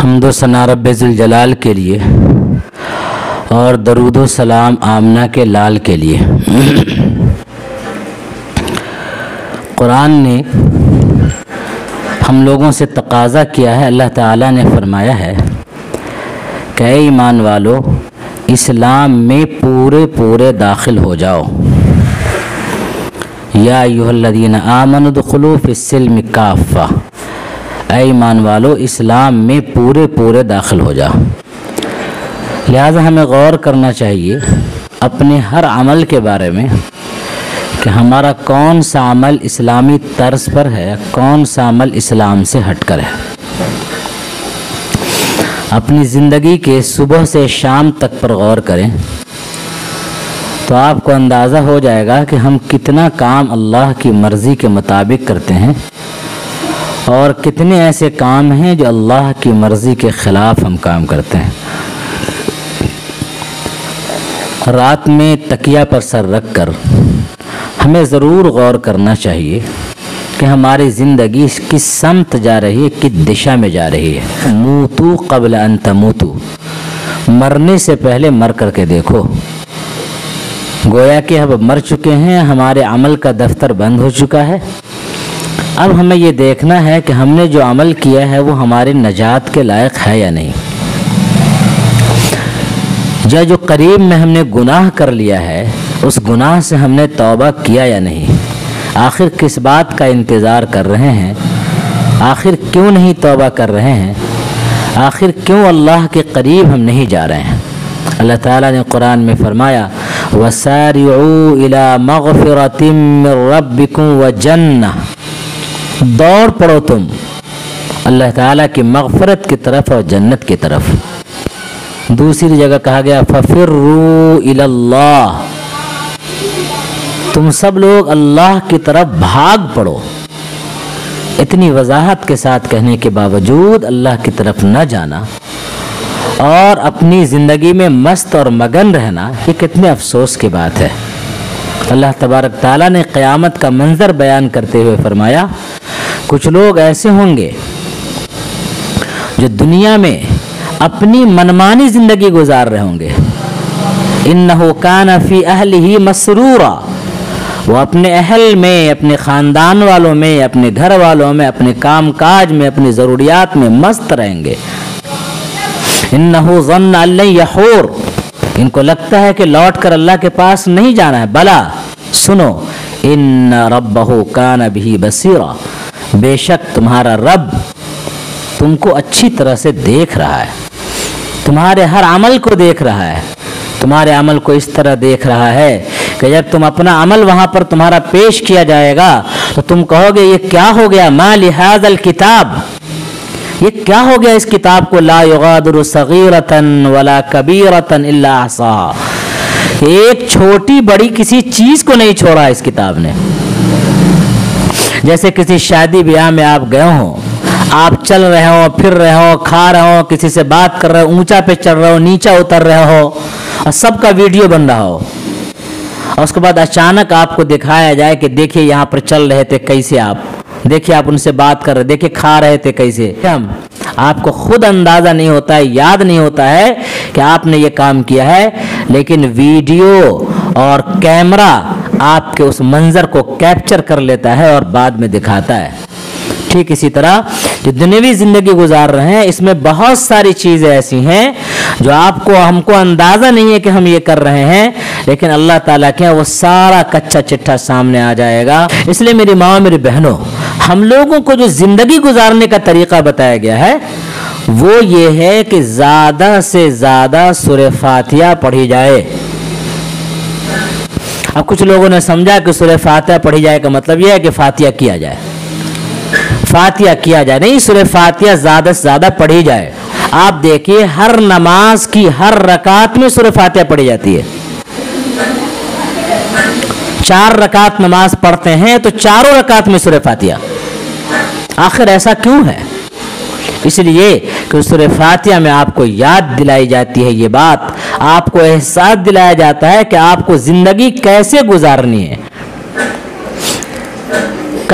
حمد و ثنا رب ذوالجلال کے لیے اور درود و سلام آمنہ کے لال کے لیے۔ قرآن نے ہم لوگوں سے تقاضا کیا ہے، اللہ تعالیٰ نے فرمایا ہے کہ اے ایمان والو اسلام میں پورے داخل ہو جاؤ۔ یا ایھا الذین آمنوا ادخلوا فی السلم کافہ، اے ایمان والو اسلام میں پورے داخل ہو جاؤ۔ لہذا ہمیں غور کرنا چاہیے اپنے ہر عمل کے بارے میں کہ ہمارا کون سا عمل اسلامی طرز پر ہے، کون سا عمل اسلام سے ہٹ کر ہے۔ اپنی زندگی کے صبح سے شام تک پر غور کریں تو آپ کو اندازہ ہو جائے گا کہ ہم کتنا کام اللہ کی مرضی کے مطابق کرتے ہیں اور کتنے ایسے کام ہیں جو اللہ کی مرضی کے خلاف ہم کام کرتے ہیں۔ رات میں تکیہ پر سر رکھ کر ہمیں ضرور غور کرنا چاہیے کہ ہماری زندگی کس سمت جا رہی ہے، کس دشا میں جا رہی ہے۔ موتو قبل ان تموتو، مرنے سے پہلے مر کر کے دیکھو۔ گویا کہ اب مر چکے ہیں، ہمارے عمل کا دفتر بند ہو چکا ہے۔ اب ہمیں یہ دیکھنا ہے کہ ہم نے جو عمل کیا ہے وہ ہمارے نجات کے لائق ہے یا نہیں، یا جو قریب میں ہم نے گناہ کر لیا ہے اس گناہ سے ہم نے توبہ کیا یا نہیں۔ آخر کس بات کا انتظار کر رہے ہیں، آخر کیوں نہیں توبہ کر رہے ہیں، آخر کیوں اللہ کے قریب ہم نہیں جا رہے ہیں۔ اللہ تعالیٰ نے قرآن میں فرمایا وَسَارِعُوا إِلَى مَغْفِرَةٍ مِّن رَبِّكُمْ وَجَنَّةٍ، دوڑ پڑو تم اللہ تعالیٰ کی مغفرت کی طرف اور جنت کی طرف۔ دوسری جگہ کہا گیا فَفِرُّوا إِلَى اللَّهِ، تم سب لوگ اللہ کی طرف بھاگ پڑو۔ اتنی وضاحت کے ساتھ کہنے کے باوجود اللہ کی طرف نہ جانا اور اپنی زندگی میں مست اور مگن رہنا، یہ کتنے افسوس کی بات ہے۔ اللہ تبارک تعالیٰ نے قیامت کا منظر بیان کرتے ہوئے فرمایا کچھ لوگ ایسے ہوں گے جو دنیا میں اپنی منمانی زندگی گزار رہے ہوں گے۔ انہ کان فی اہلہ مسرورا، وہ اپنے اہل میں، اپنے خاندان والوں میں، اپنے گھر والوں میں، اپنے کام کاج میں، اپنی ضروریات میں مست رہیں گے۔ انہ ظن ان لن یحور، ان کو لگتا ہے کہ لوٹ کر اللہ کے پاس نہیں جانا ہے۔ بلا، سنو، ان ربہ کان بہ بصیرا، بے شک تمہارا رب تم کو اچھی طرح سے دیکھ رہا ہے، تمہارے ہر عمل کو دیکھ رہا ہے، تمہارے عمل کو اس طرح دیکھ رہا ہے کہ جب تم اپنا عمل وہاں پر تمہارا پیش کیا جائے گا تو تم کہو گے یہ کیا ہو گیا، ما لہذا الکتاب، یہ کیا ہو گیا اس کتاب کو، لا یغادر صغیرۃ ولا کبیرۃ الا احصاها، ایک چھوٹی بڑی کسی چیز کو نہیں چھوڑا اس کتاب نے۔ جیسے کسی شادی بیاہ میں آپ گئے ہوں، آپ چل رہے ہو، پھر رہے ہو، کھا رہے ہو، کسی سے بات کر رہے ہو، اونچا پہ چڑھ رہے ہو، نیچا اتر رہے ہو اور سب کا ویڈیو بن رہا ہو، اور اس کے بعد اچانک آپ کو دکھایا جائے کہ دیکھیے یہاں پر چل رہے تھے کیسے، آپ دیکھیے آپ ان سے بات کر رہے، دیکھیے کھا رہے تھے کیسے۔ آپ کو خود اندازہ نہیں ہوتا ہے، یاد نہیں ہوتا ہے کہ آپ نے یہ کام کیا ہے، لیکن ویڈیو اور کیمرہ آپ کے اس منظر کو کیپچر کر لیتا ہے اور بعد میں دکھاتا ہے۔ ٹھیک اسی طرح جو دنیوی زندگی گزار رہے ہیں اس میں بہت ساری چیزیں ایسی ہیں جو ہم کو اندازہ نہیں ہے کہ ہم یہ کر رہے ہیں، لیکن اللہ تعالیٰ کے وہ سارا کچا چٹھا سامنے آ جائے گا۔ اس لیے میری ماں، میری بہنوں، ہم لوگوں کو جو زندگی گزارنے کا طریقہ بتایا گیا ہے وہ یہ ہے کہ زیادہ سے زیادہ سورہ فاتحہ پڑھی جائے۔ اب کچھ لوگوں نے سمجھا کہ سورہ فاتحہ پڑھی جائے کا مطلب یہ ہے کہ فاتحہ کیا جائے، فاتحہ کیا جائے، نہیں، سورہ فاتحہ زیادہ سے زیادہ پڑھی جائے۔ آپ دیکھیے ہر نماز کی ہر رکعت میں سورہ فاتحہ پڑھی جاتی ہے۔ 4 رکعت نماز پڑھتے ہیں تو چاروں رکعت میں سورہ فاتحہ۔ آخر ایسا کیوں ہے؟ اس لیے کہ سورہ فاتحہ میں آپ کو یاد دلائی جاتی ہے یہ بات، آپ کو احساس دلایا جاتا ہے کہ آپ کو زندگی کیسے گزارنی ہے۔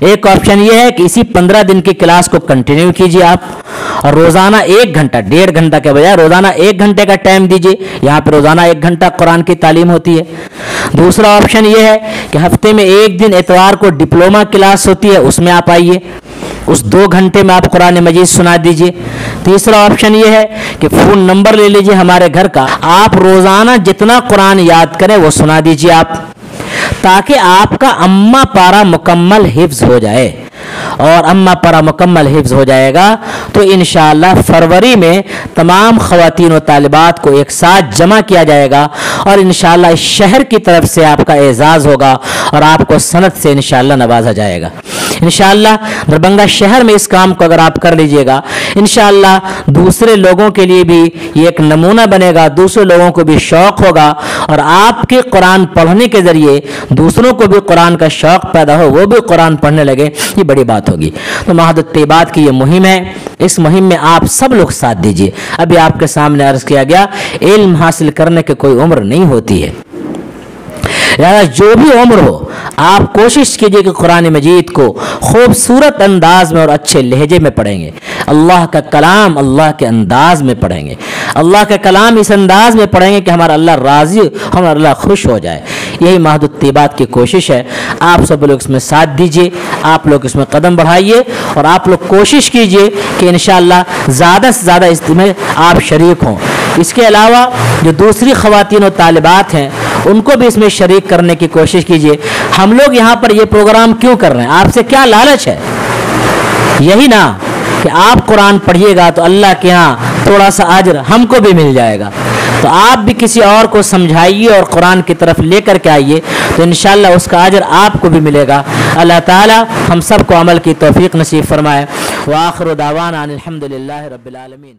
ایک آپشن یہ ہے کہ اسی 15 دن کی کلاس کو کنٹینیو کیجیے آپ، اور روزانہ 1 گھنٹہ، 1.5 گھنٹہ کے بجائے روزانہ 1 گھنٹے کا ٹائم دیجیے. یہاں پہ روزانہ 1 گھنٹہ قرآن کی تعلیم ہوتی ہے. دوسرا آپشن یہ ہے کہ ہفتے میں 1 دن اتوار کو ڈپلومہ کلاس ہوتی ہے، اس میں آپ آئیے، اس 2 گھنٹے میں آپ قرآن مجید سنا دیجیے. تیسرا آپشن یہ ہے کہ فون نمبر لے لیجیے ہمارے گھر کا، آپ روزانہ جتنا قرآن یاد کریں وہ سنا دیجیے آپ، تاکہ آپ کا امہ پارہ مکمل حفظ ہو جائے. اور امہ پارہ مکمل حفظ ہو جائے گا تو انشاءاللہ فروری میں تمام خواتین و طالبات کو ایک ساتھ جمع کیا جائے گا، اور انشاءاللہ اس شہر کی طرف سے آپ کا اعزاز ہوگا اور آپ کو سند سے انشاءاللہ نوازا جائے گا. انشاءاللہ دربھنگہ شہر میں اس کام کو اگر آپ کر لیجئے گا، انشاءاللہ دوسرے لوگوں کے لیے بھی یہ ایک نمونہ بنے گا، دوسرے لوگوں کو بھی شوق ہوگا، اور آپ کے قرآن پڑھنے کے ذریعے دوسروں کو بھی قرآن کا شوق پیدا ہو، وہ بھی قرآن پڑھنے لگے. یہ بڑی بات ہوگی. تو معہد الطیبات کی یہ مہم ہے، اس مہم میں آپ سب لوگ ساتھ دیجئے. ابھی آپ کے سامنے عرض کیا گیا علم حاصل کرنے کے کوئی عمر نہیں ہوتی ہے، لہذا جو بھی عمر ہو آپ کوشش کیجئے کہ قرآن مجید کو خوبصورت انداز میں اور اچھے لہجے میں پڑھیں گے. اللہ کا کلام اللہ کے انداز میں پڑھیں گے، اللہ کا کلام اس انداز میں پڑھیں گے کہ ہمارا اللہ راضی، ہمارا اللہ خوش ہو جائے. یہی معہد الطیبات کی کوشش ہے. آپ سب لوگ اس میں ساتھ دیجئے، آپ لوگ اس میں قدم بڑھائیے، اور آپ لوگ کوشش کیجئے کہ انشاءاللہ زیادہ سے زیادہ اس میں آپ شریک ہوں. اس کے علاوہ جو دوسری خواتین و طالبات ہیں ان کو بھی اس میں شریک کرنے کی کوشش کیجئے. ہم لوگ یہاں پر یہ پروگرام کیوں کر رہے ہیں؟ آپ سے کیا لالچ ہے؟ یہی نا کہ آپ قرآن پڑھیے گا تو اللہ کے ہاں تھوڑا سا اجر ہم کو بھی مل جائے گا. تو آپ بھی کسی اور کو سمجھائیے اور قرآن کی طرف لے کر کے آئیے، تو انشاءاللہ اس کا اجر آپ کو بھی ملے گا. اللہ تعالی ہم سب کو عمل کی توفیق نصیب فرمائے. وآخر دعوانا ان الحمدللہ رب العالمین.